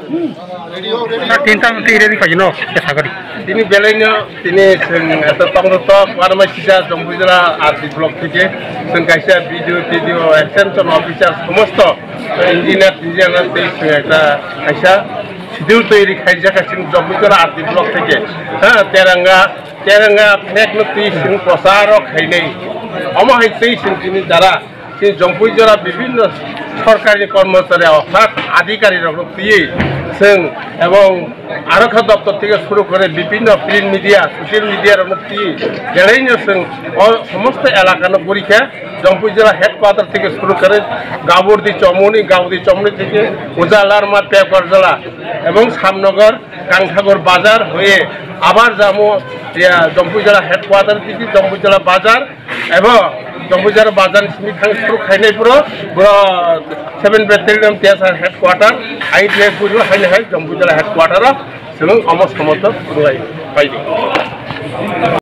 Tinta tidak di kajino, kesakari. Ini belanya ini tonggotok warma sisa jompuijala arti blok থেকে সংকাইসা video extension officer সমস্ত engineer একটা কাইসা schedule তৈরি খাইজা কাছিং Jampuijala RT block থেকে হ্যাঁ Tiranga fake নথি সিং প্রচারক খাইনাই অমহাইতেই সিং তিনি দ্বারা সেই জম্পুইজলা বিভিন্ন সরকারি কর্মচারী অর্থাৎ আধিকারিক দিয়ে जों এবং আরক্ষা দপ্তর থেকে শুরু করে বিভিন্ন প্রিন্ট মিডিয়া সোশ্যাল মিডিয়ার অনুমতি জেলাইনো जों সমস্ত এলাকানো পরীক্ষা জম্পুই জেলা হেডকোয়ার্টার থেকে শুরু করে গাবুরদি চমনি থেকে উজালারমা পেপরজলা এবং সামনগর কাংঠাগর বাজার হয়ে আবার যাবো জম্পুই জেলা হেডকোয়ার্টার থেকে জম্পুই জেলা বাজার এবং জম্পুই জেলা বাজার শুরু খাইনাইপুর 7 ব্যাটালিয়ন টিএসআর হেডকোয়ার্টার আইডিএ পুরো হাই জম্পুই জেলা হেডকোয়ার্টার जों अमर समर्थ बुंलाय बायदि